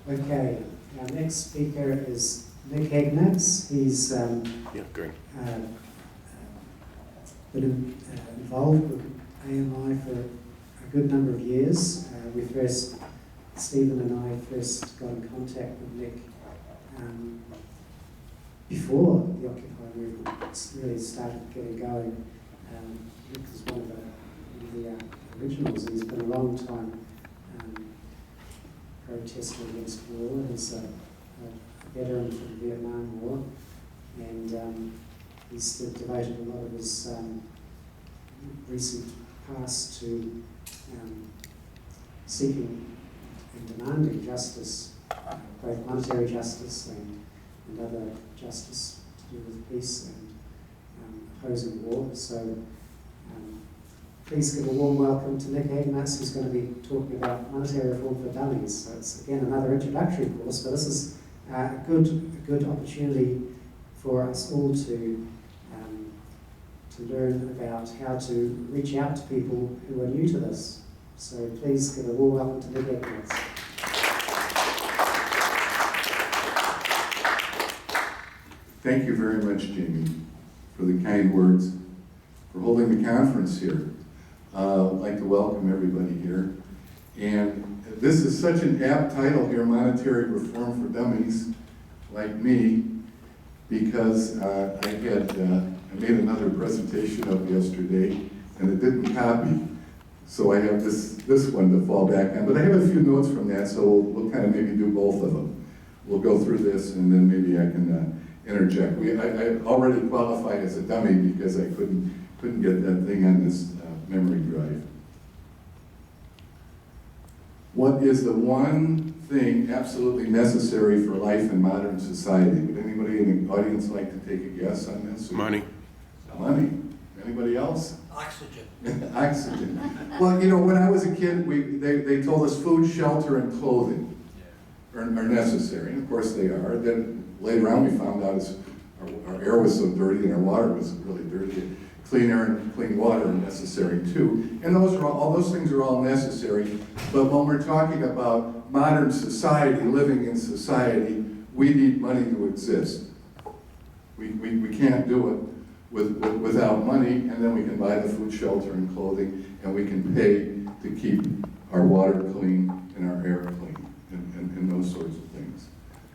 Okay, our next speaker is Nick Egnatz. He's Great. been involved with AMI for a good number of years. Stephen and I first got in contact with Nick before the Occupy movement really started getting going. Nick is one of the originals, and he's been a long time protesting against war. He's a veteran from the Vietnam War, and he's devoted a lot of his recent past to seeking and demanding justice, both monetary justice and other justice to do with peace and opposing war. So please give a warm welcome to Nick Egnatz, who's going to be talking about monetary reform for dummies. So it's again another introductory course, but this is a good opportunity for us all to learn about how to reach out to people who are new to this. So please give a warm welcome to Nick Egnatz. Thank you very much, Jamie, for the kind words, for holding the conference here. I'd like to welcome everybody here. And this is such an apt title here, Monetary Reform for Dummies, like me, because I made another presentation of yesterday, and it didn't copy. So I have this one to fall back on. But I have a few notes from that, so we'll kind of maybe do both of them. We'll go through this, and then maybe I can interject. I already qualified as a dummy because I couldn't get that thing on this memory drive. What is the one thing absolutely necessary for life in modern society? Would anybody in the audience like to take a guess on this? Money. Money. Anybody else? Oxygen. Oxygen. Well, you know, when I was a kid, they told us food, shelter, and clothing are necessary. And of course they are. Then later on we found out our air was so dirty and our water was really dirty. Clean air and clean water are necessary too. And all those things are all necessary. But when we're talking about modern society, living in society, we need money to exist. We can't do it without money, and then we can buy the food, shelter, and clothing, and we can pay to keep our water clean and our air clean, and those sorts of things.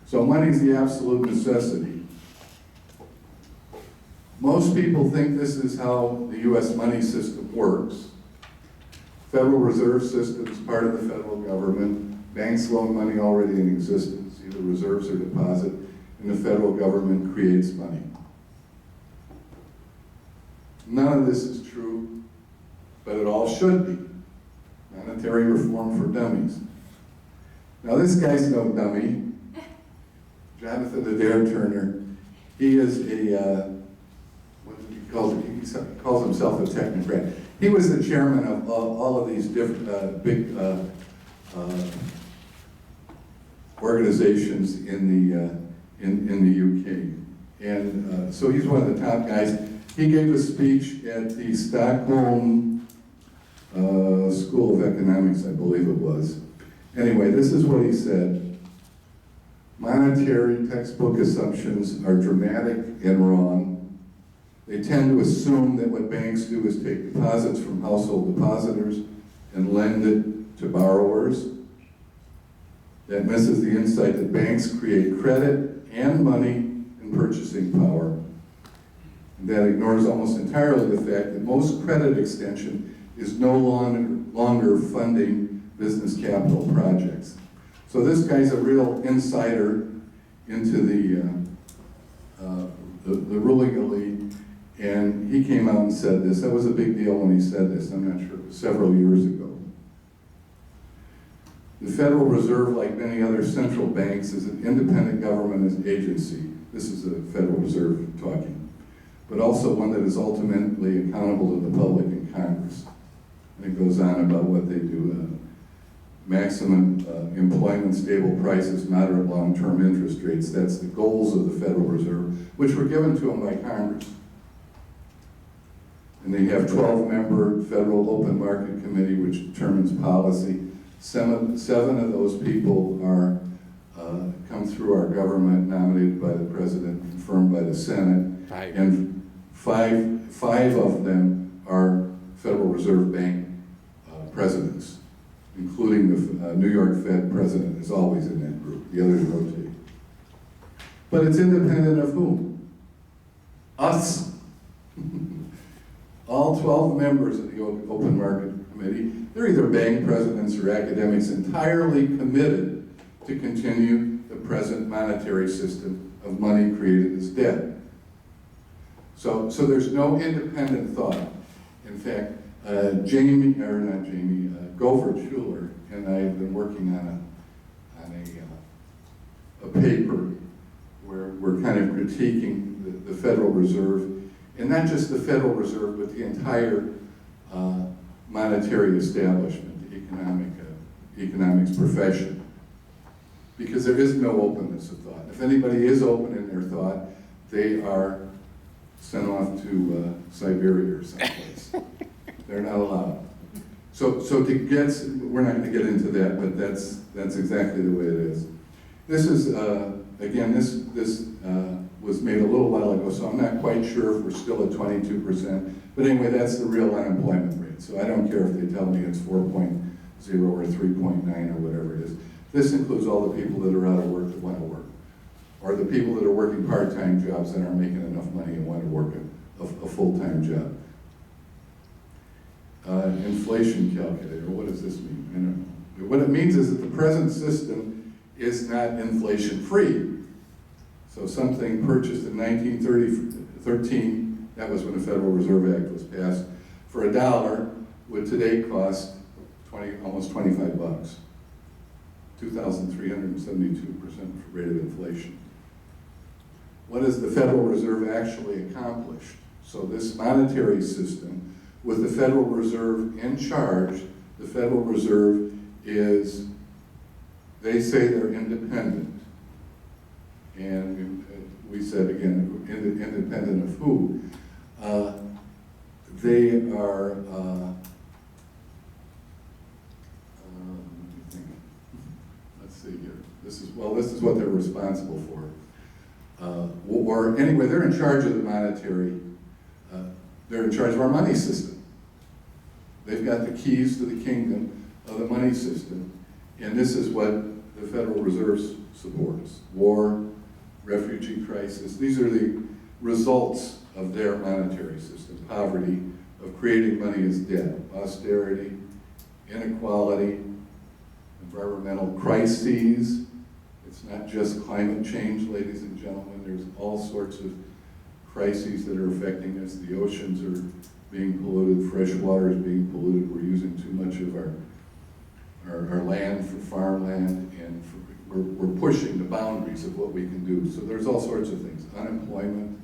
So money is the absolute necessity. Most people think this is how the U.S. money system works. Federal Reserve System is part of the federal government. Banks loan money already in existence, either reserves or deposit, and the federal government creates money. None of this is true, but it all should be. Monetary reform for dummies. Now this guy's no dummy. Jonathan Adair Turner. He is he calls himself a technocrat. He was the chairman of all of these different big organizations in the UK, and so he's one of the top guys. He gave a speech at the Stockholm School of Economics, I believe it was. Anyway, this is what he said. Monetary textbook assumptions are dramatic and wrong. They tend to assume that what banks do is take deposits from household depositors and lend it to borrowers. That misses the insight that banks create credit and money and purchasing power. And that ignores almost entirely the fact that most credit extension is no longer funding business capital projects. So this guy's a real insider into the ruling elite. And he came out and said this. That was a big deal when he said this. I'm not sure, it was several years ago. The Federal Reserve, like many other central banks, is an independent government agency. This is the Federal Reserve talking. But also one that is ultimately accountable to the public and Congress. And it goes on about what they do. Maximum employment, stable prices, moderate long-term interest rates. That's the goals of the Federal Reserve, which were given to them by Congress. And they have 12-member Federal Open Market Committee, which determines policy. Seven of those people are come through our government, nominated by the president, confirmed by the Senate. And five of them are Federal Reserve Bank presidents, including the New York Fed president is always in that group. The others rotate. But it's independent of whom? Us. All 12 members of the Open Market Committee, they're either bank presidents or academics entirely committed to continue the present monetary system of money created as debt. So there's no independent thought. In fact, Gopher Schuler and I have been working on a paper where we're kind of critiquing the Federal Reserve, and not just the Federal Reserve, but the entire monetary establishment, the economics profession, because there is no openness of thought. If anybody is open in their thought, they are sent off to Siberia or someplace. They're not allowed. So we're not going to get into that, but that's exactly the way it is. This is, again, this was made a little while ago, so I'm not quite sure if we're still at 22%. But anyway, that's the real unemployment rate. So I don't care if they tell me it's 4.0 or 3.9 or whatever it is. This includes all the people that are out of work that want to work, or the people that are working part-time jobs that aren't making enough money and want to work a full-time job. Inflation calculator, what does this mean? I don't know. What it means is that the present system is not inflation-free. So something purchased in 1913, that was when the Federal Reserve Act was passed, for $1 would today cost almost 25 bucks. 2,372% rate of inflation. What has the Federal Reserve actually accomplished? So this monetary system, with the Federal Reserve in charge, the Federal Reserve is, they say they're independent. And we said again, independent of who? They are, let's see here. This is what they're responsible for. Or anyway, they're in charge of the monetary, they're in charge of our money system. They've got the keys to the kingdom of the money system. And this is what the Federal Reserve supports. War, refugee crisis. These are the results of their monetary system. Poverty, of creating money as debt. Austerity, inequality, environmental crises. It's not just climate change, ladies and gentlemen. There's all sorts of crises that are affecting us. The oceans are being polluted, fresh water is being polluted. We're using too much of our land for farmland, and we're pushing the boundaries of what we can do. So there's all sorts of things. Unemployment,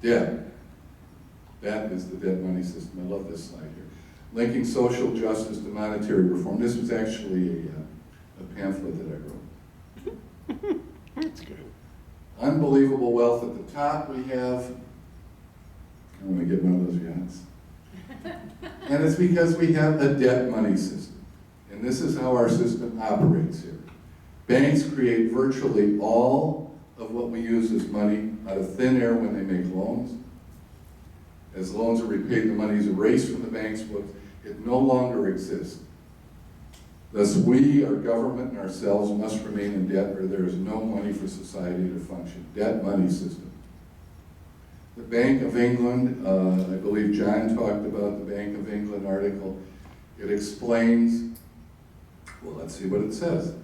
debt. That is the debt money system. I love this slide here. Linking social justice to monetary reform. This was actually a pamphlet that I wrote. That's good. Unbelievable wealth at the top. We have, I want to get one of those yachts. And it's because we have a debt money system. And this is how our system operates here. Banks create virtually all of what we use as money out of thin air when they make loans. As loans are repaid, the money is erased from the bank's books. It no longer exists. Thus, we, our government, and ourselves must remain in debt, or there is no money for society to function. Debt money system. The Bank of England, I believe John talked about the Bank of England article. It explains, well, let's see what it says.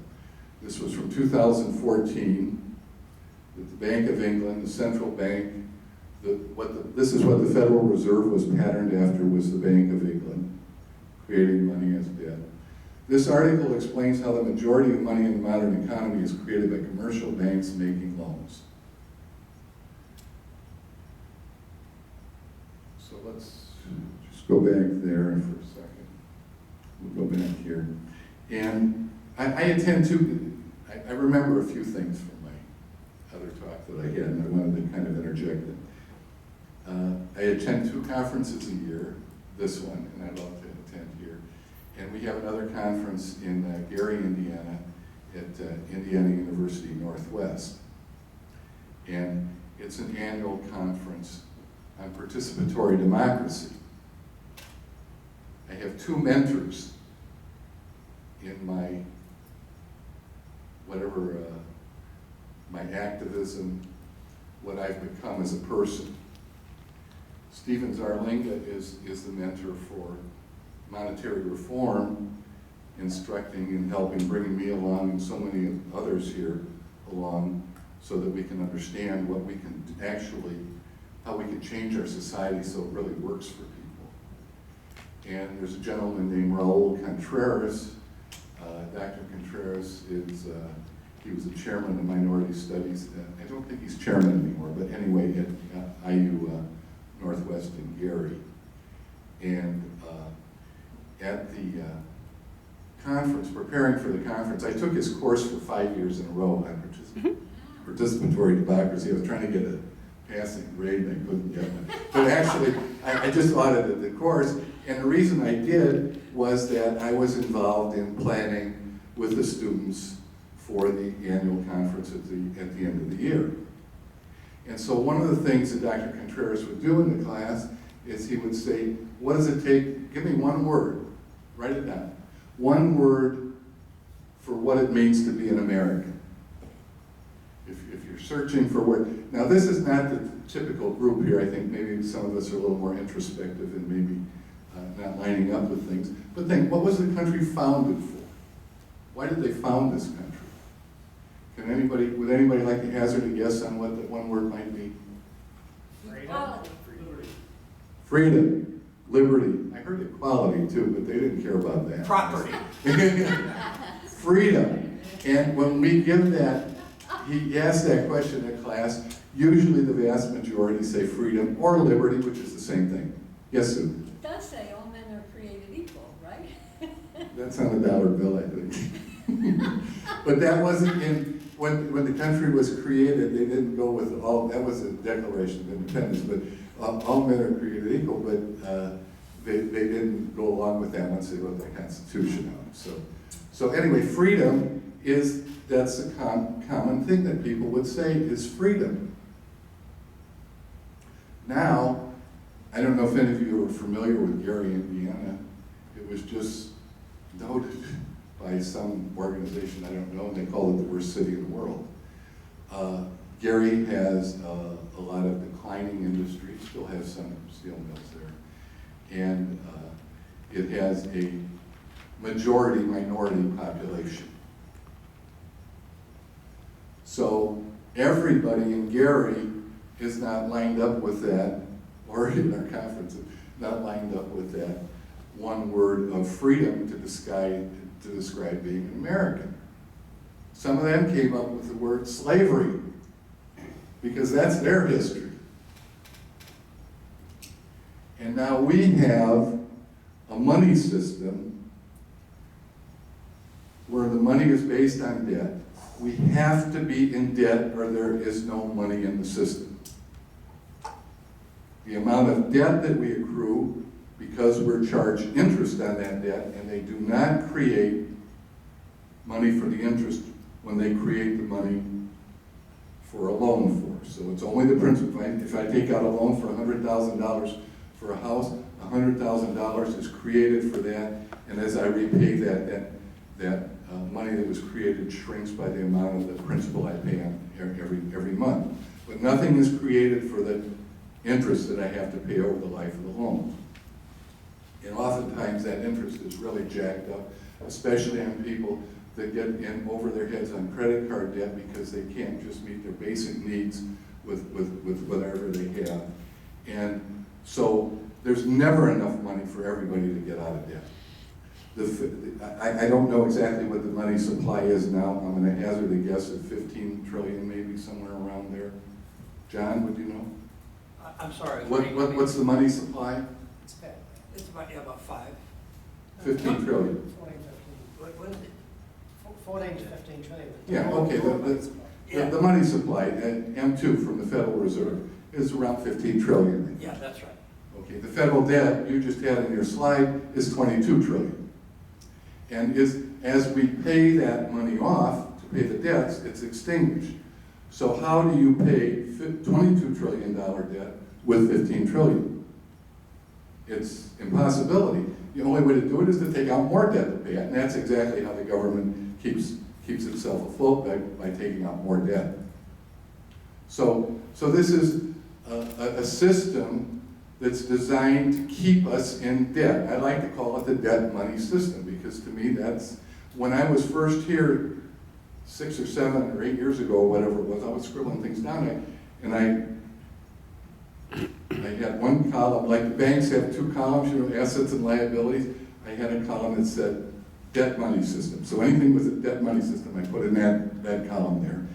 This was from 2014, that the Bank of England, the central bank, this is what the Federal Reserve was patterned after, was the Bank of England, creating money as debt. This article explains how the majority of money in the modern economy is created by commercial banks making loans. So let's just go back there for a second. We'll go back here. And I remember a few things from my other talk that I had, and I wanted to kind of interject it. I attend 2 conferences a year, this one, and I love to attend here. And we have another conference in Gary, Indiana, at Indiana University Northwest. And it's an annual conference on participatory democracy. I have two mentors in my, whatever, my activism, what I've become as a person. Stephen Zarlinga is the mentor for monetary reform, instructing and helping, bringing me along and so many others here along so that we can understand what we can actually, how we can change our society so it really works for people. And there's a gentleman named Raul Contreras. Dr. Contreras is, he was the chairman of Minority Studies. I don't think he's chairman anymore, but anyway, at IU Northwest in Gary. And at the conference, preparing for the conference, I took his course for 5 years in a row on participatory democracy. I was trying to get a passing grade and I couldn't get one. But actually, I just audited the course, and the reason I did was that I was involved in planning with the students for the annual conference at the end of the year. And so one of the things that Dr. Contreras would do in the class is he would say, what does it take? Give me one word. Write it down. One word for what it means to be an American. If you're searching for word. Now this is not the typical group here. I think maybe some of us are a little more introspective and maybe not lining up with things. But think, what was the country founded for? Why did they found this country? Would anybody like to hazard a guess on what that one word might be? Equality. Freedom, liberty. I heard equality too, but they didn't care about that. Property. Freedom. And when we give that, he asked that question in class, usually the vast majority say freedom or liberty, which is the same thing. Yes, Sue? It does say all men are created equal, right? That's on a dollar bill, I think. But that wasn't in, when the country was created, they didn't go with all, that was a Declaration of Independence, but all men are created equal, but they didn't go along with that once they wrote the Constitution out. So anyway, freedom is, that's a common thing that people would say is freedom. Now, I don't know if any of you are familiar with Gary, Indiana. It was just noted by some organization, I don't know, and they call it the worst city in the world. Gary has a lot of declining industry, still has some steel mills there, and it has a minority population. So everybody in Gary is not lined up with that, or in our conference, not lined up with that one word of freedom to describe being an American. Some of them came up with the word slavery, because that's their history. And now we have a money system where the money is based on debt. We have to be in debt or there is no money in the system. The amount of debt that we accrue, because we're charged interest on that debt, and they do not create money for the interest when they create the money for a loan for. So it's only the principal. If I take out a loan for $100,000 for a house, $100,000 is created for that, and as I repay that money that was created shrinks by the amount of the principal I pay on every month. But nothing is created for the interest that I have to pay over the life of the loan. And oftentimes that interest is really jacked up, especially on people that get in over their heads on credit card debt because they can't just meet their basic needs with whatever they have. And so there's never enough money for everybody to get out of debt. I don't know exactly what the money supply is now. I'm going to hazard a guess at 15 trillion, maybe somewhere around there. John, would you know? I'm sorry. What's the money supply? It's about 5. 15 trillion. 14 to 15 trillion. Yeah, okay. The money supply at M2 from the Federal Reserve is around 15 trillion. Yeah, that's right. Okay, the federal debt you just had in your slide is 22 trillion. And as we pay that money off to pay the debts, it's extinguished. So how do you pay $22 trillion debt with $15 trillion? It's impossibility. The only way to do it is to take out more debt to pay it, and that's exactly how the government keeps itself afloat, by taking out more debt. So this is a system that's designed to keep us in debt. I like to call it the debt money system, because to me that's, when I was first here 6 or 7 or 8 years ago, or whatever it was, I was scribbling things down, and I had one column, like the banks have 2 columns, you know, assets and liabilities. I had a column that said debt money system. So anything with a debt money system, I put in that column there.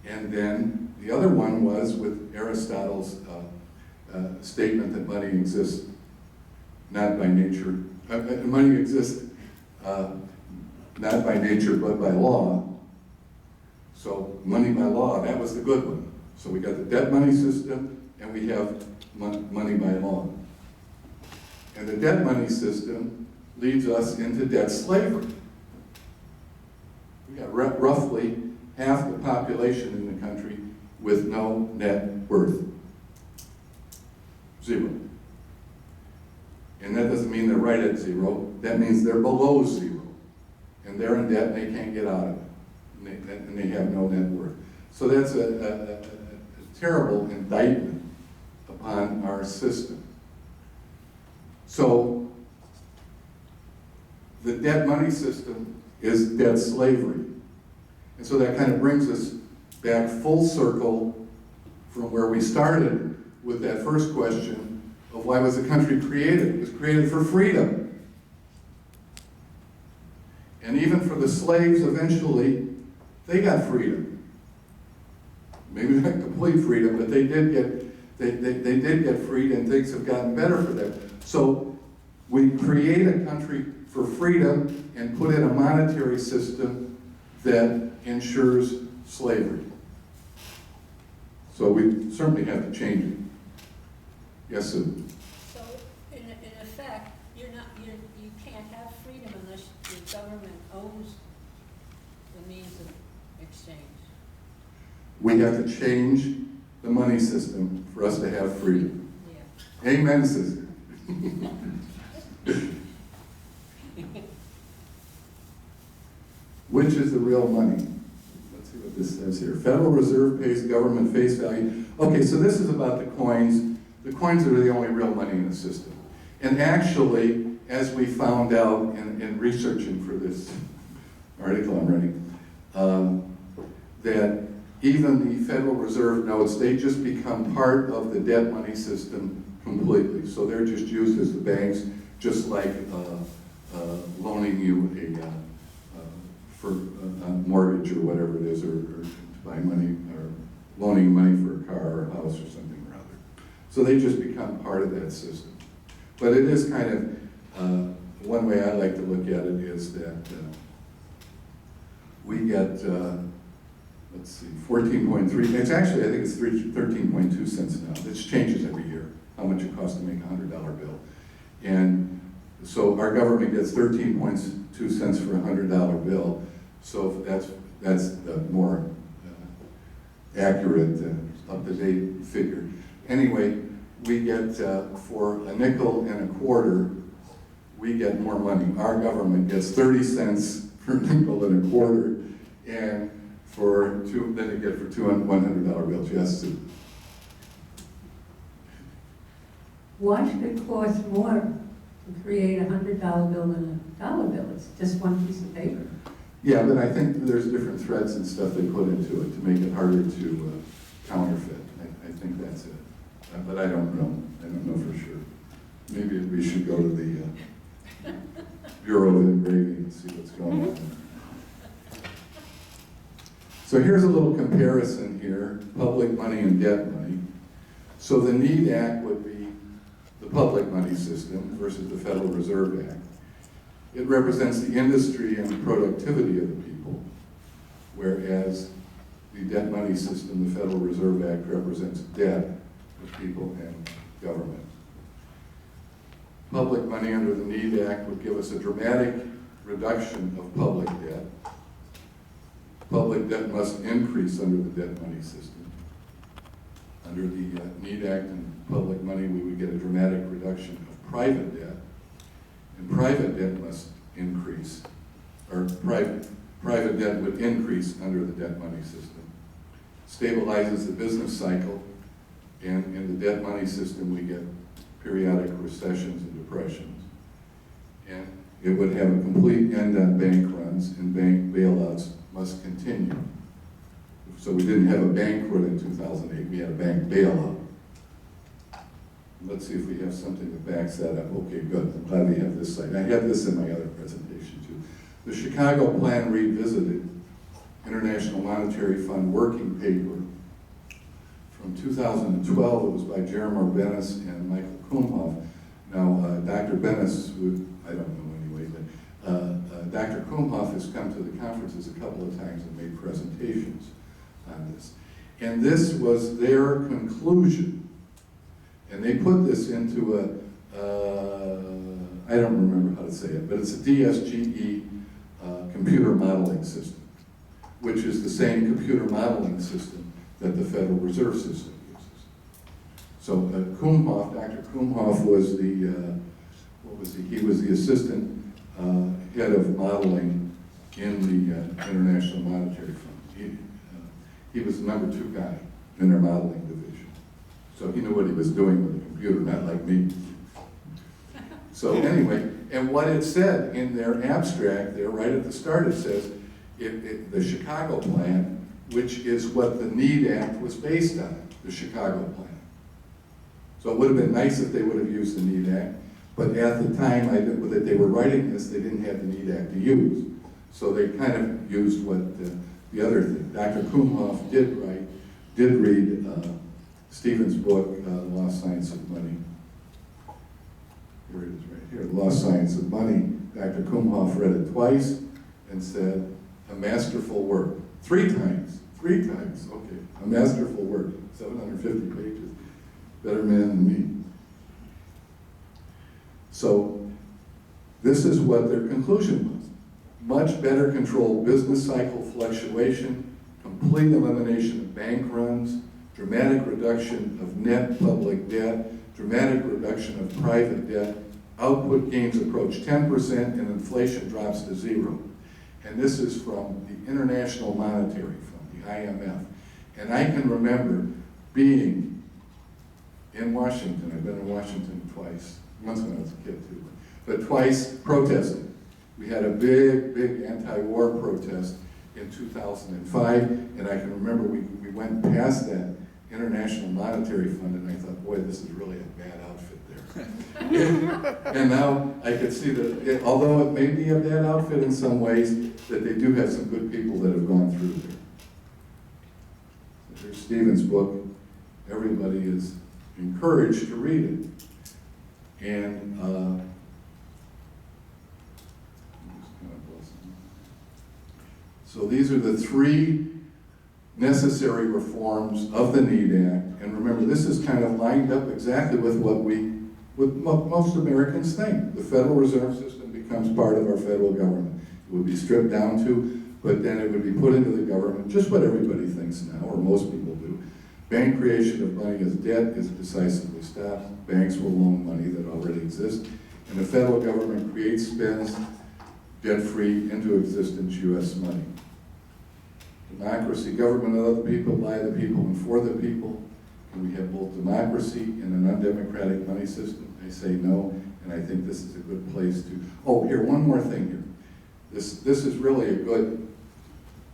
And then the other one was with Aristotle's statement that money exists not by nature, money exists not by nature but by law. So money by law, that was the good one. So we got the debt money system, and we have money by law. And the debt money system leads us into debt slavery. We got roughly half the population in the country with no net worth. 0. And that doesn't mean they're right at 0. That means they're below 0. And they're in debt and they can't get out of it. And they have no net worth. So that's a terrible indictment upon our system. So the debt money system is debt slavery. And so that kind of brings us back full circle from where we started with that first question of why was the country created? It was created for freedom. And even for the slaves, eventually, they got freedom. Maybe not complete freedom, but they did get freed, and things have gotten better for them. So we create a country for freedom and put in a monetary system that ensures slavery. So we certainly have to change it. Yes, Sue? So, in effect, you can't have freedom unless the government owns the means of exchange. We have to change the money system for us to have freedom. Yeah. Amen, sister. Which is the real money? Let's see what this says here. Federal Reserve pays government face value. Okay, so this is about the coins. The coins are the only real money in the system. And actually, as we found out in researching for this article I'm writing, that even the Federal Reserve notes, they just become part of the debt money system completely. So they're just used as the banks, just like loaning you for a mortgage or whatever it is, or to buy money, or loaning money for a car or a house or something or other. So they just become part of that system. But it is kind of, one way I like to look at it is that we get, let's see, 14.3, it's actually, I think it's 13.2 cents now. This changes every year, how much it costs to make a $100 bill. And so our government gets 13.2 cents for a $100 bill. So that's the more accurate, up-to-date figure. Anyway, we get, for a nickel and a quarter, we get more money. Our government gets 30 cents for a nickel and a quarter, and then you get for two $100 bills. Yes, Sue? Why should it cost more to create a $100 bill than a dollar bill? It's just one piece of paper. Yeah, but I think there's different threads and stuff they put into it to make it harder to counterfeit. I think that's it. But I don't know. I don't know for sure. Maybe we should go to the Bureau of Engraving and see what's going on. So here's a little comparison here, public money and debt money. So the NEED Act would be the public money system versus the Federal Reserve Act. It represents the industry and the productivity of the people, whereas the debt money system, the Federal Reserve Act, represents debt of people and government. Public money under the NEED Act would give us a dramatic reduction of public debt. Public debt must increase under the debt money system. Under the NEED Act and public money, we would get a dramatic reduction of private debt. And private debt must increase, or private debt would increase under the debt money system. Stabilizes the business cycle, and in the debt money system we get periodic recessions and depressions. And it would have a complete end on bank runs, and bank bailouts must continue. So we didn't have a bank run in 2008, we had a bank bailout. Let's see if we have something that backs that up. Okay, good, I'm glad we have this slide. I had this in my other presentation too. The Chicago Plan Revisited, International Monetary Fund working paper from 2012. It was by Jeremiah Bennis and Michael Kumhoff. Now, Dr. Bennis would, I don't know anyway, but Dr. Kumhoff has come to the conferences a couple of times and made presentations on this. And this was their conclusion. And they put this into I don't remember how to say it, but it's a DSGE computer modeling system, which is the same computer modeling system that the Federal Reserve System uses. So Kumhoff, Dr. Kumhoff was the, what was he? He was the assistant head of modeling in the International Monetary Fund. He was the number 2 guy in their modeling division. So he knew what he was doing with the computer, not like me. So anyway, and what it said in their abstract there, right at the start, it says, the Chicago Plan, which is what the NEED Act was based on, the Chicago Plan. So it would have been nice if they would have used the NEED Act, but at the time that they were writing this, they didn't have the NEED Act to use. So they kind of used what the other thing. Dr. Kumhoff did read Stephen's book, The Lost Science of Money. Here it is right here, The Lost Science of Money. Dr. Kumhoff read it twice and said, a masterful work. 3 times, okay. A masterful work, 750 pages. Better man than me. So this is what their conclusion was. Much better controlled business cycle fluctuation, complete elimination of bank runs, dramatic reduction of net public debt, dramatic reduction of private debt, output gains approach 10% and inflation drops to 0. And this is from the International Monetary Fund, the IMF. And I can remember being in Washington. I've been in Washington twice, once when I was a kid too, but twice protesting. We had a big anti-war protest in 2005, and I can remember we went past that International Monetary Fund, and I thought, boy, this is really a bad outfit there. And now I could see that, although it may be a bad outfit in some ways, that they do have some good people that have gone through there. So here's Stephen's book. Everybody is encouraged to read it. And so these are the 3 necessary reforms of the NEED Act. And remember, this is kind of lined up exactly with what most Americans think. The Federal Reserve System becomes part of our federal government. It would be stripped down to, but then it would be put into the government, just what everybody thinks now, or most people do. Bank creation of money as debt is decisively stopped. Banks will loan money that already exists. And the federal government creates, spends, debt-free, into existence U.S. money. Democracy, government of the people, by the people, and for the people. Can we have both democracy and an undemocratic money system? I say no, and I think this is a good place to... Oh, here, one more thing here. This is really a good...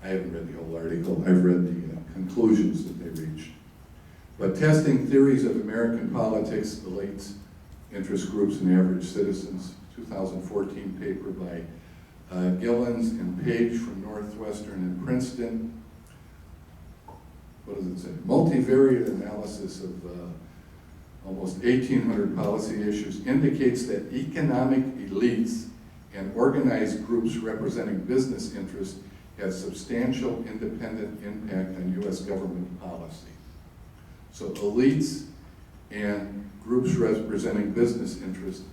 I haven't read the whole article. I've read the conclusions that they reached. But testing theories of American politics, elites, interest groups, and average citizens, 2014 paper by Gillens and Page from Northwestern and Princeton. What does it say? Multivariate analysis of almost 1,800 policy issues indicates that economic elites and organized groups representing business interests have substantial independent impact on U.S. government policy. So elites and groups representing business interests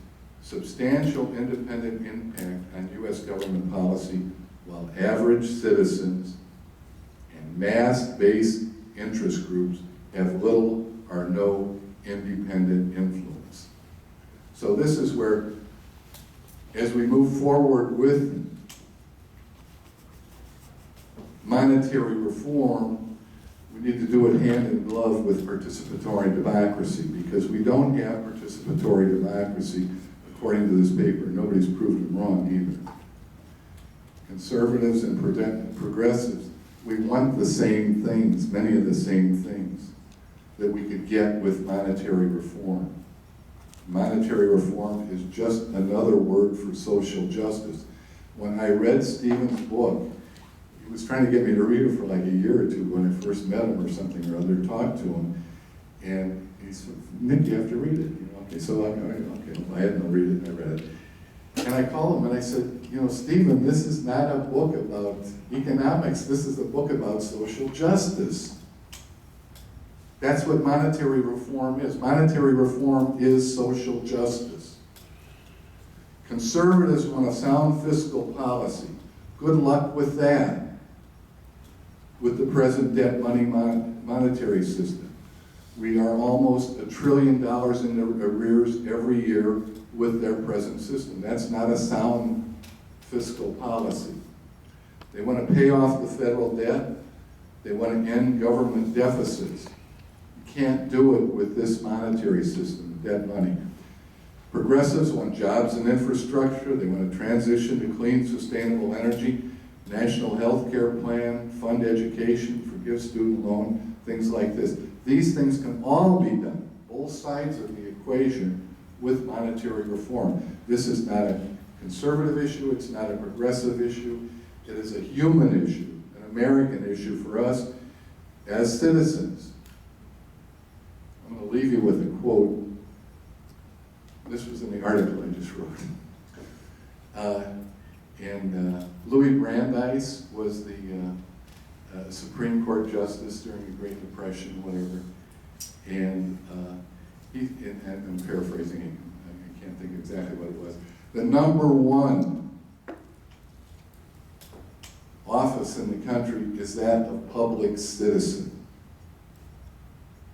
substantial independent impact on U.S. government policy, while average citizens and mass-based interest groups have little or no independent influence. So this is where, as we move forward with monetary reform, we need to do it hand in glove with participatory democracy, because we don't have participatory democracy according to this paper. Nobody's proved them wrong either. Conservatives and progressives, we want the same things, many of the same things that we could get with monetary reform. Monetary reform is just another word for social justice. When I read Stephen's book, he was trying to get me to read it for like a year or two when I first met him or something or other, talked to him, and he said, Nick, you have to read it. You know, okay, so I had to read it, and I read it. And I called him and I said, you know, Stephen, this is not a book about economics, this is a book about social justice. That's what monetary reform is. Monetary reform is social justice. Conservatives want a sound fiscal policy. Good luck with that, with the present debt money monetary system. We are almost $1 trillion in the arrears every year with their present system. That's not a sound fiscal policy. They want to pay off the federal debt. They want to end government deficits. You can't do it with this monetary system, debt money. Progressives want jobs and infrastructure. They want to transition to clean, sustainable energy, national health care plan, fund education, forgive student loan, things like this. These things can all be done, both sides of the equation, with monetary reform. This is not a conservative issue, it's not a progressive issue, it is a human issue, an American issue for us as citizens. I'm going to leave you with a quote. This was in the article I just wrote. Louis Brandeis was the Supreme Court Justice during the Great Depression, whatever. And I'm paraphrasing him, I can't think exactly what it was. The number one office in the country is that of public citizen.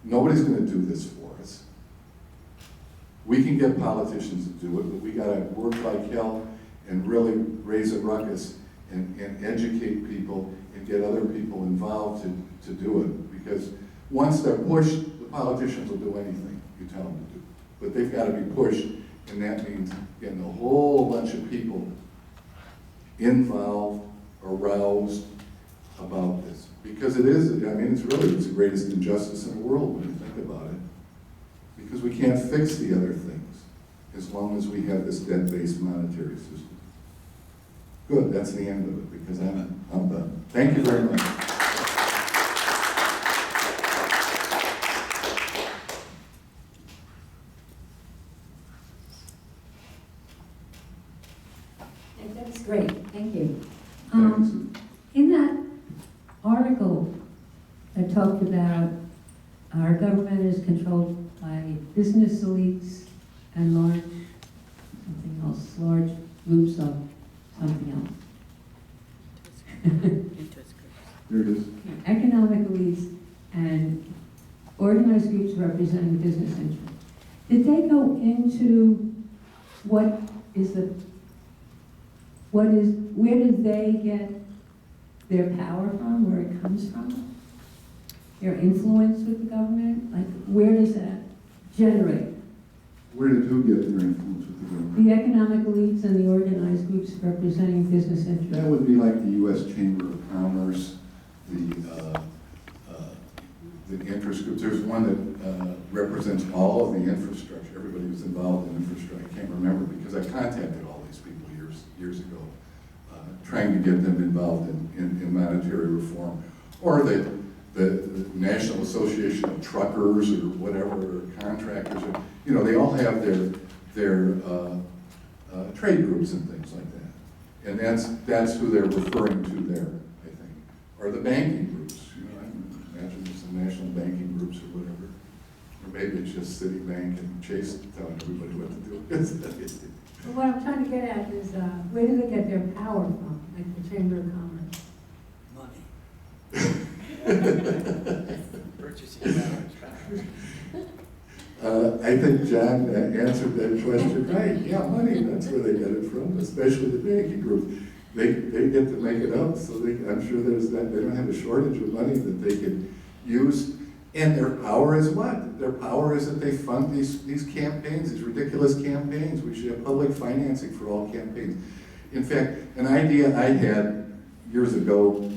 Nobody's going to do this for us. We can get politicians to do it, but we got to work like hell and really raise a ruckus and educate people and get other people involved to do it. Because once they're pushed, the politicians will do anything you tell them to do. But they've got to be pushed, and that means getting a whole bunch of people involved, aroused about this. Because it is, I mean, it's the greatest injustice in the world when you think about it. Because we can't fix the other things as long as we have this debt-based monetary system. Good, that's the end of it, because I'm done. Thank you very much. That's great, thank you. Thanks. In that article that talked about our government is controlled by business elites and large groups of something else. There it is. Economic elites and organized groups representing business interests. Did they go into where did they get their power from, where it comes from? Their influence with the government? Like, where does that generate? Where did who get their influence with the government? The economic elites and the organized groups representing business interests. That would be like the U.S. Chamber of Commerce, the interest groups. There's one that represents all of the infrastructure. Everybody who's involved in infrastructure. I can't remember because I contacted all these people years ago, trying to get them involved in monetary reform. Or the National Association of Truckers or whatever, or contractors. Or, they all have their trade groups and things like that. And that's who they're referring to there, I think. Or the banking groups. I imagine there's some national banking groups or whatever. Or maybe it's just Citibank and Chase telling everybody what to do. But what I'm trying to get at is, where do they get their power from, like the Chamber of Commerce? Money. Purchasing power. I think John answered that question right. Yeah, money, that's where they get it from, especially the banking group. They get to make it up, so I'm sure there's that, they don't have a shortage of money that they can use. And their power is what? Their power is that they fund these campaigns, these ridiculous campaigns. We should have public financing for all campaigns. In fact, an idea I had years ago,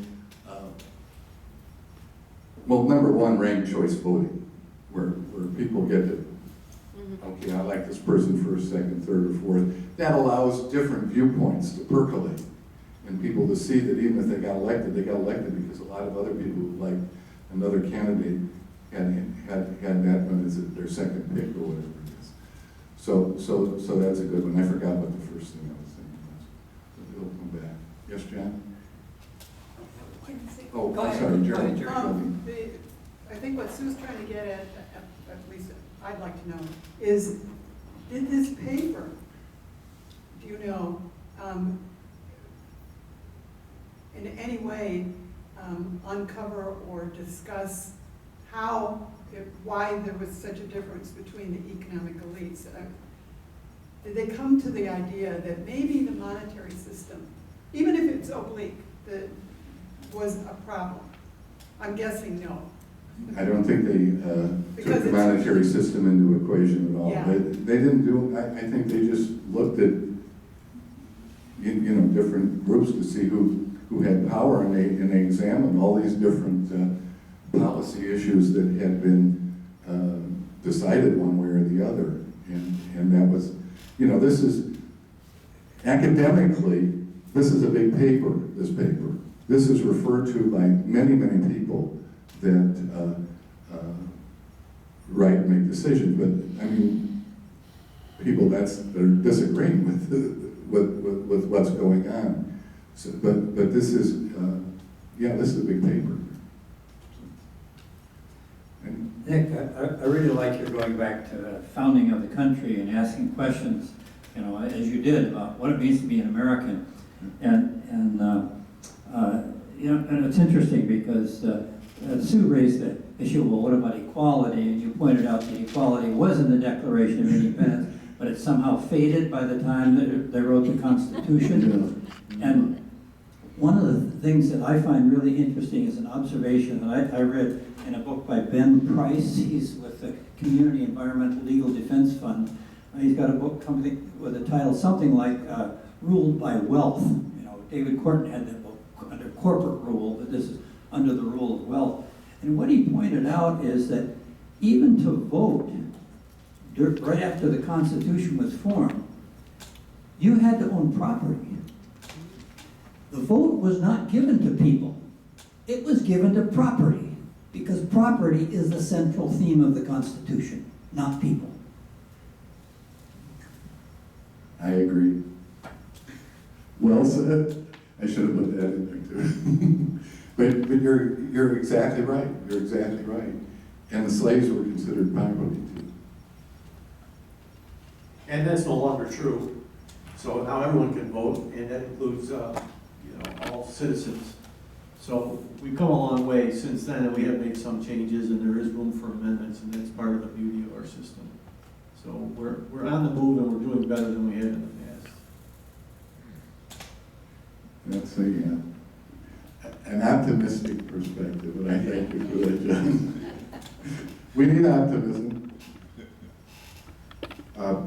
well, number one, ranked choice voting, where people get to, okay, I like this person first, second, third, or fourth. That allows different viewpoints to percolate and people to see that even if they got elected because a lot of other people who liked another candidate had that one as their second pick or whatever it is. So that's a good one. I forgot what the first thing I was thinking was. But it'll come back. Yes, John? Oh, Go I'm ahead. sorry, Go Jeremy. ahead, Jeremy. I think what Sue's trying to get at least I'd like to know, is did this paper, do you know, in any way uncover or discuss why there was such a difference between the economic elites? Did they come to the idea that maybe the monetary system, even if it's oblique, was a problem? I'm guessing no. I don't think they Because took the it's- monetary system into equation at all. Yeah. They didn't do, I think they just looked at, different groups to see who had power, and they examined all these different policy issues that had been decided one way or the other. And that was, this is, academically, this is a big paper, this paper. This is referred to by many, many people that write and make decisions. But, I mean, people that are disagreeing with what's going on. So, but this is, this is a big paper. And Nick, I really like your going back to the founding of the country and asking questions, as you did about what it means to be an American. And it's interesting because Sue raised the issue, well, what about equality? And you pointed out that equality was in the Declaration of Independence, but it somehow faded by the time that they wrote the Constitution. And one of the things that I find really interesting is an observation that I read in a book by Ben Price. He's with the Community Environmental Legal Defense Fund. He's got a book coming with a title something like Ruled by Wealth. David Corton had that book under corporate rule, but this is under the rule of wealth. And what he pointed out is that even to vote right after the Constitution was formed, you had to own property. The vote was not given to people. It was given to property, because property is the central theme of the Constitution, not people. I agree. Well said. I should have put that in there too. but you're exactly right. You're exactly right. And the slaves were considered property too. And that's no longer true. So now everyone can vote, and that includes, all citizens. So we've come a long way since then, and we have made some changes, and there is room for amendments, and that's part of the beauty of our system. So we're on the move, and we're doing better than we had in the past. That's an optimistic perspective, and I thank you for that, John. We need optimism.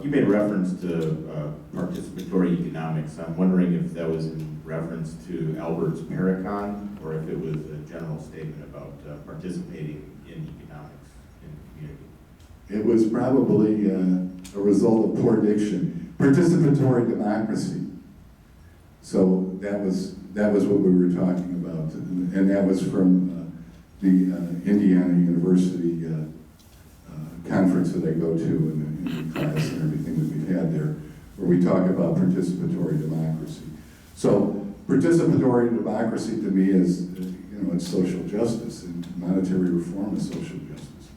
You made reference to participatory economics. I'm wondering if that was in reference to Albert's Paracon, or if it was a general statement about participating in economics in the community. It was probably a result of poor diction. Participatory democracy. So that was what we were talking about, and that was from the Indiana University conference that I go to in the class and everything that we've had there, where we talk about participatory democracy. So participatory democracy to me is, it's social justice, and monetary reform is social justice.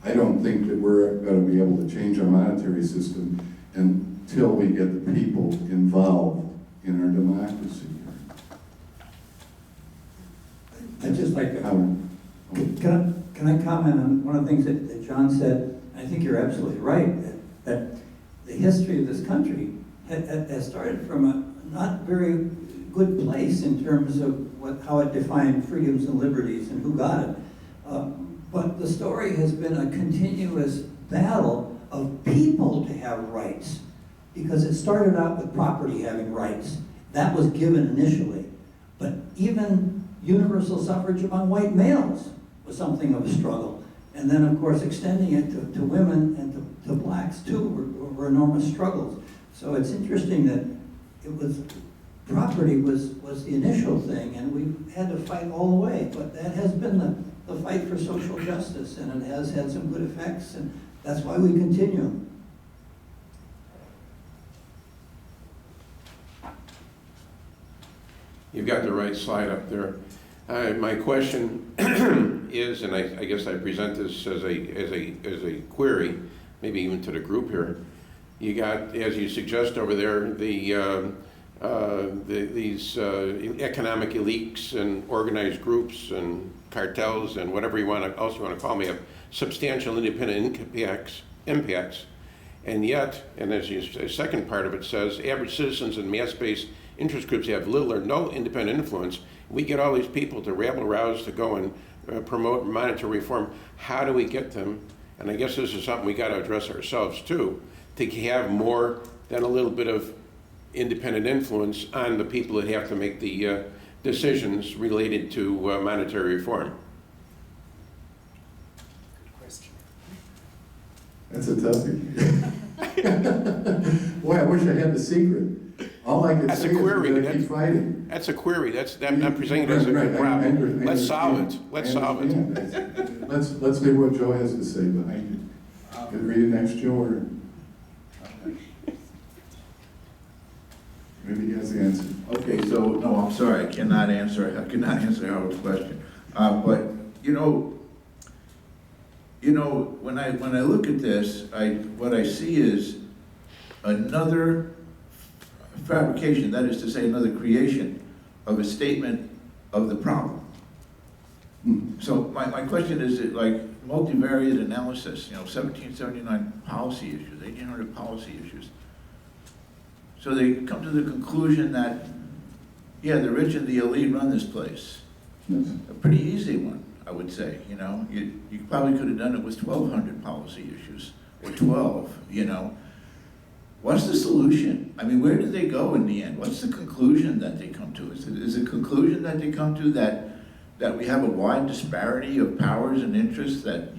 I don't think that we're going to be able to change our monetary system and until we get the people involved in our democracy here. I'd just like to, Howard? can I comment on one of the things that John said? I think you're absolutely right, that the history of this country has started from a not very good place in terms of how it defined freedoms and liberties and who got it. But the story has been a continuous battle of people to have rights, because it started out with property having rights. That was given initially. But even universal suffrage among white males was something of a struggle. And then, of course, extending it to women and to blacks, too, were enormous struggles. So it's interesting that property was the initial thing, and we had to fight all the way. But that has been the fight for social justice, and it has had some good effects, and that's why we continue. You've got the right slide up there. My question is, and I guess I present this as a query, maybe even to the group here. You got, as you suggest over there, these economic elites and organized groups and cartels and whatever you want to call me, have substantial independent impacts, and yet, and as the second part of it says, average citizens and mass-based interest groups have little or no independent influence. We get all these people to rabble-rouse to go and promote monetary reform. How do we get them? And I guess this is something we got to address ourselves too, to have more than a little bit of independent influence on the people that have to make the decisions related to monetary reform. Good question. That's a toughie. Boy, I wish I had the secret. All I could That's say a is query. we're gonna keep fighting. That's a query. I'm presenting it as a problem. Let's solve it. Let's solve it. Let's hear what Joe has to say behind it. You can read it next, Joe, or maybe he has the answer. Okay, so, no, I'm sorry, I cannot answer Howard's question. But, you know, when I look at this, what I see is another fabrication, that is to say, another creation of a statement of the problem. So my question is, like, multivariate analysis, 1779 policy issues, 1800 policy issues. So they come to the conclusion that, yeah, the rich and the elite run this place. Yes. A pretty easy one, I would say, You probably could have done it with 1,200 policy issues, or 12, What's the solution? I mean, where do they go in the end? What's the conclusion that they come to? Is the conclusion that they come to that we have a wide disparity of powers and interests that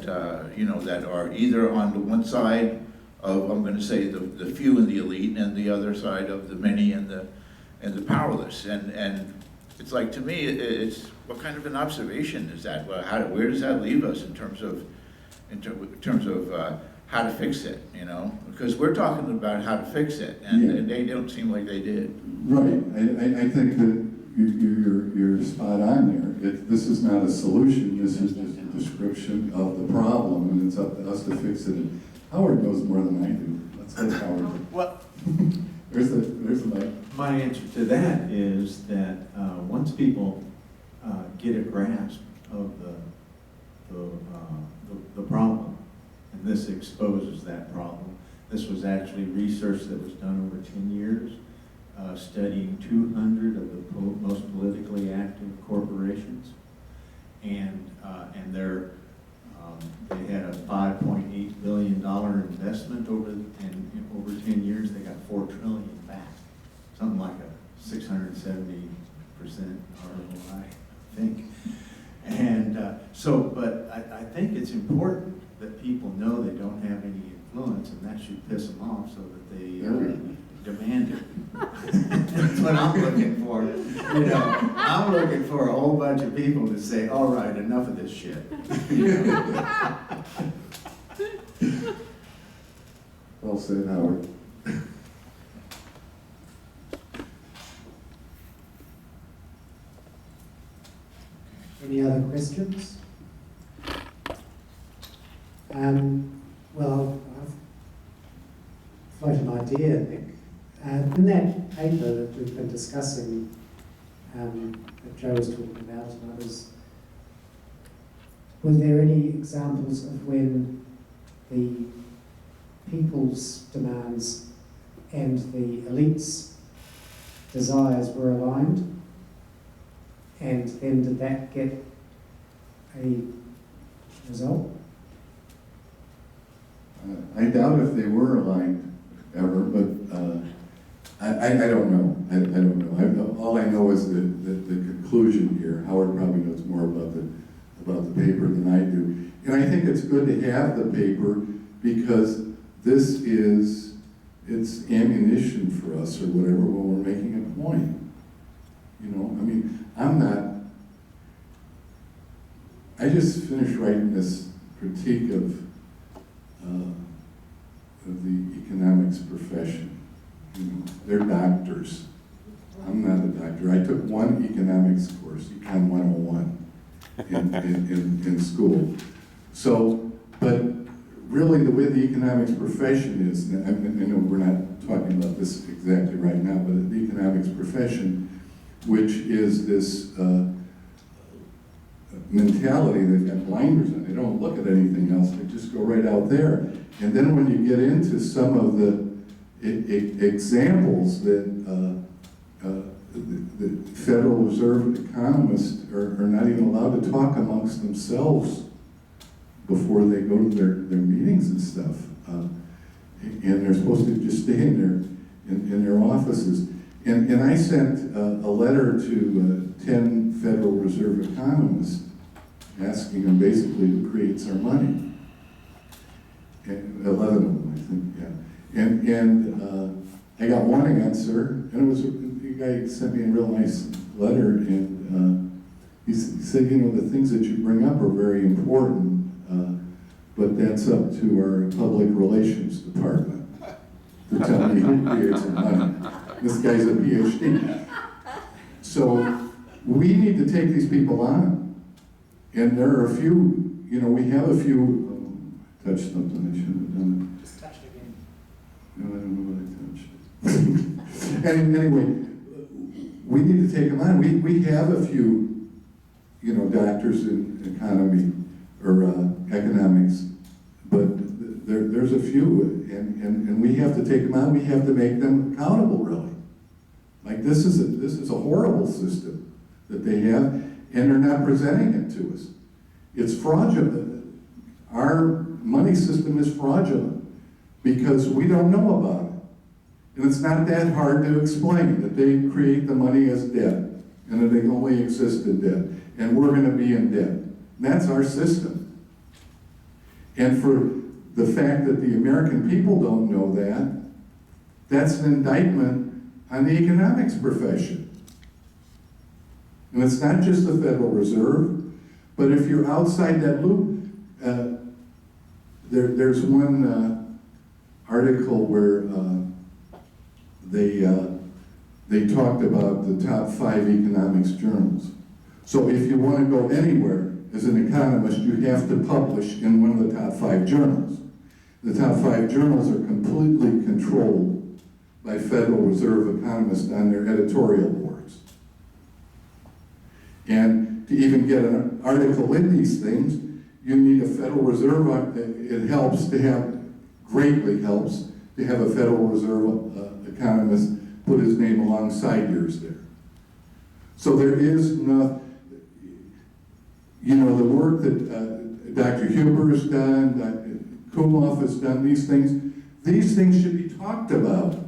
are either on the one side of, I'm going to say, the few and the elite, and the other side of the many and the powerless. And it's like, to me, it's what kind of an observation is that? Well, where does that leave us in terms of how to fix it? Because we're talking about how to fix it, and they don't seem like they did. Right. I think that you're spot on there. This is not a solution. This is just a description of the problem, and it's up to us to fix it. And Howard knows more than I do. Let's let Howard. Well, There's the mic. my answer to that is that once people get a grasp of the problem, and this exposes that problem. This was actually research that was done over 10 years, studying 200 of the most politically active corporations, and they had a $5.8 billion investment over 10 years. They got $4 trillion back, something like a 670% ROI, I think. And but I think it's important that people know they don't have any influence, and that should piss them off so that they demand it. That's what I'm looking for. I'm looking for a whole bunch of people to say, all right, enough of this shit. Well said, Howard. Any other questions? Well, quite an idea, Nick. In that paper that we've been discussing, that Joe was talking about and others, were there any examples of when the people's demands and the elites' desires were aligned? And then did that get a result? I doubt if they were aligned ever, but I don't know. I don't know. All I know is the conclusion here. Howard probably knows more about the paper than I do. And I think it's good to have the paper because it's ammunition for us or whatever when we're making a point. You know, I mean, I just finished writing this critique of the economics profession. You know, they're doctors. I'm not a doctor. I took one economics course, Econ 101, in school. So, but really the way the economics profession is, and I know we're not talking about this exactly right now, but the economics profession, which is this mentality, they've got blinders on. They don't look at anything else. They just go right out there. And then when you get into some of the examples that the Federal Reserve economists are not even allowed to talk amongst themselves before they go to their meetings and stuff. And they're supposed to just stay in their offices. And I sent a letter to 10 Federal Reserve economists asking them basically who creates our money. And 11 of them, I think, yeah. And I got one answer, and it was the guy sent me a real nice letter, and he said, you know, the things that you bring up are very important, but that's up to our public relations department to tell me who creates our money. This guy's a PhD. So we need to take these people on. And there are a few, you know, we have a few, touched something, I shouldn't have done it. Just touch it again. No, I don't know what I touched. Anyway, we need to take them on. We have a few, you know, doctors in economy or economics, but there's a few, and we have to take them on. We have to make them accountable, really. Like this is a horrible system that they have, and they're not presenting it to us. It's fraudulent. Our money system is fraudulent because we don't know about it. And it's not that hard to explain that they create the money as debt and that they only exist in debt. And we're going to be in debt. And that's our system. And for the fact that the American people don't know that, that's an indictment on the economics profession. And it's not just the Federal Reserve, but if you're outside that loop, there's one article where they talked about the top 5 economics journals. So if you want to go anywhere as an economist, you have to publish in one of the top 5 journals. The top 5 journals are completely controlled by Federal Reserve economists on their editorial boards. And to even get an article in these things, you need a Federal Reserve. It helps to have, greatly helps, to have a Federal Reserve economist put his name alongside yours there. So there is no, you know, the work that Dr. Huber has done, Dr. Kumhoff has done, these things should be talked about.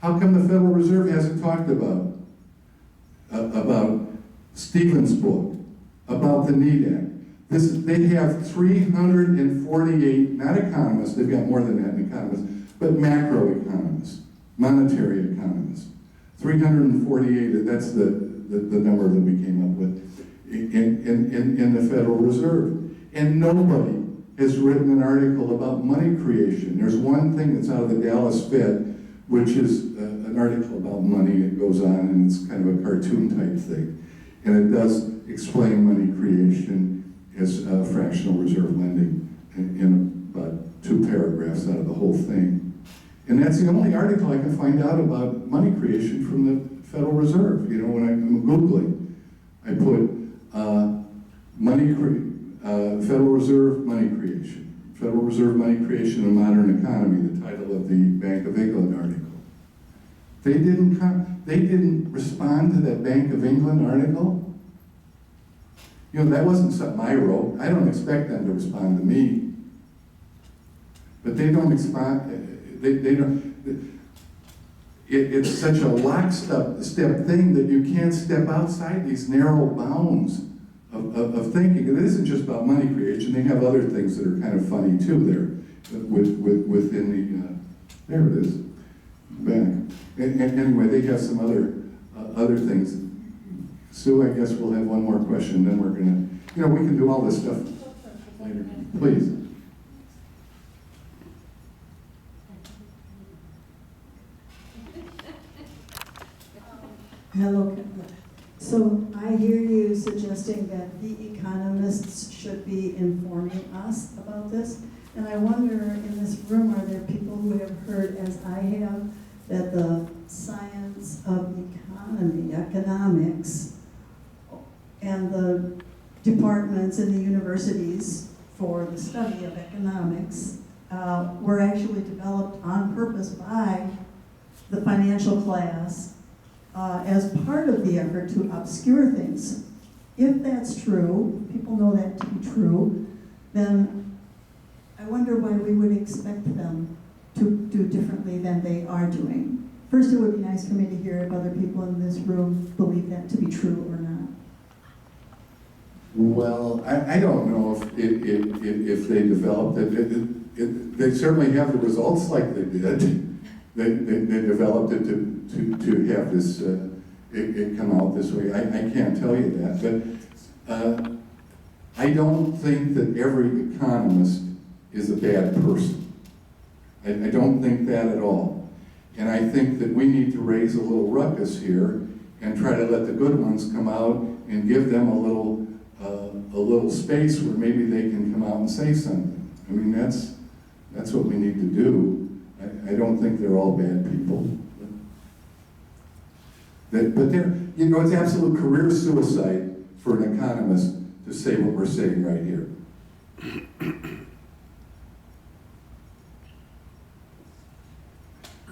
How come the Federal Reserve hasn't talked about Stevens' book, about the Need Act? They have 348, not economists, they've got more than that in economists, but macroeconomists, monetary economists. 348, that's the number that we came up with in the Federal Reserve. And nobody has written an article about money creation. There's one thing that's out of the Dallas Fed, which is an article about money. It goes on and it's kind of a cartoon type thing. And it does explain money creation as fractional reserve lending in about 2 paragraphs out of the whole thing. And that's the only article I can find out about money creation from the Federal Reserve. You know, when I'm Googling, I put Federal Reserve money creation. Federal Reserve money creation in a modern economy, the title of the Bank of England article. They didn't respond to that Bank of England article. You know, that wasn't something I wrote. I don't expect them to respond to me. But they don't respond, they don't, it's such a lockstep thing that you can't step outside these narrow bounds of thinking. And it isn't just about money creation. They have other things that are kind of funny too there within the, there it is, back. And anyway, they have some other things. Sue, I guess we'll have one more question, then we're gonna, you know, we can do all this stuff later. Please. Hello. So I hear you suggesting that the economists should be informing us about this. And I wonder, in this room, are there people who have heard, as I have, that the science of economy, economics, and the departments in the universities for the study of economics were actually developed on purpose by the financial class as part of the effort to obscure things. If that's true, people know that to be true, then I wonder why we would expect them to do differently than they are doing. First, it would be nice for me to hear if other people in this room believe that to be true or not. Well, I don't know if they developed it. They certainly have the results like they did. They developed it to have this, it come out this way. I can't tell you that, but I don't think that every economist is a bad person. I don't think that at all. And I think that we need to raise a little ruckus here and try to let the good ones come out and give them a little space where maybe they can come out and say something. I mean, that's what we need to do. I don't think they're all bad people. But they're, you know, it's absolute career suicide for an economist to say what we're saying right here.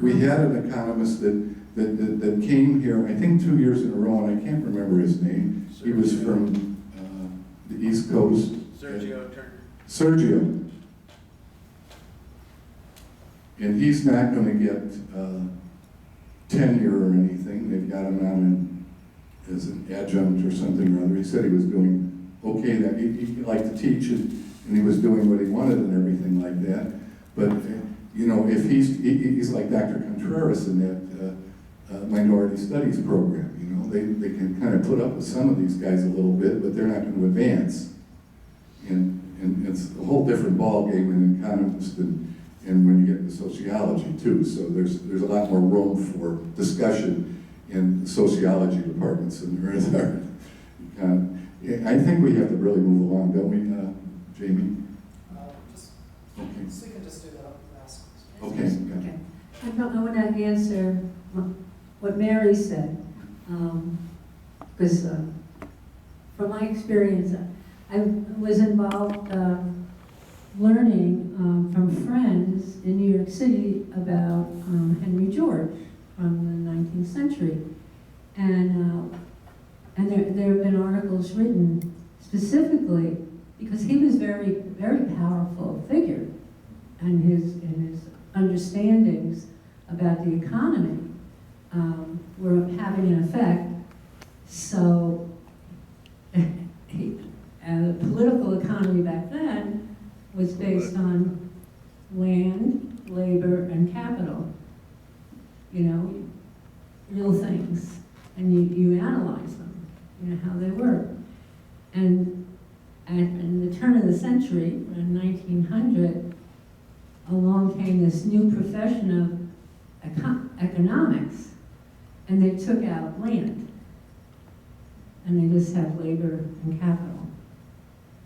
We had an economist that came here, I think 2 years in a row, and I can't remember his name. He was from the East Coast. Sergio Turner. Sergio. And he's not going to get tenure or anything. They've got him on as an adjunct or something or other. He said he was doing okay. That he liked to teach and he was doing what he wanted and everything like that. But you know, if he's like Dr. Contreras in that minority studies program. You know, they can kind of put up with some of these guys a little bit, but they're not going to advance. And it's a whole different ball game in economists and when you get into sociology too. So there's a lot more room for discussion in sociology departments than there is our I think we have to really move along, don't we, Jamie? Okay. So you can just do that last question. Okay. Okay. I want to answer what Mary said, because from my experience, I was involved learning from friends in New York City about Henry George from the 19th century. And there have been articles written specifically because he was very, very powerful figure, and his understandings about the economy were having an effect. So the political economy back then was based on land, labor, and capital. You know, real things. And you analyze them, you know, how they work. And in the turn of the century, in 1900, along came this new profession of economics, and they took out land. And they just have labor and capital.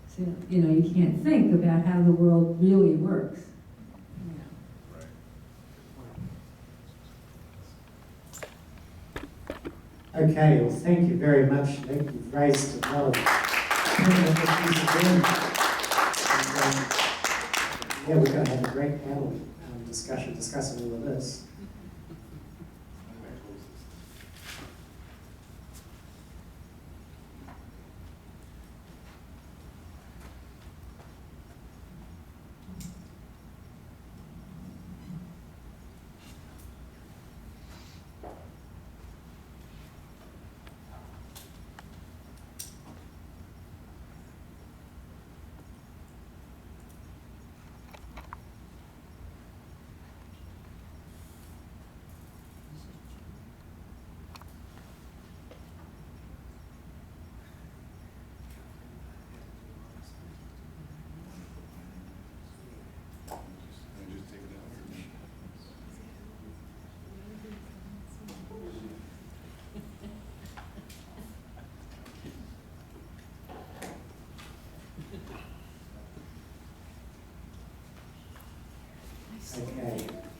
So, you know, you can't think about how the world really works. Okay, well, thank you very much, Nick. You've raised a lot of issues again. And, yeah, we're going to have a great panel discussion discussing all of this. Okay.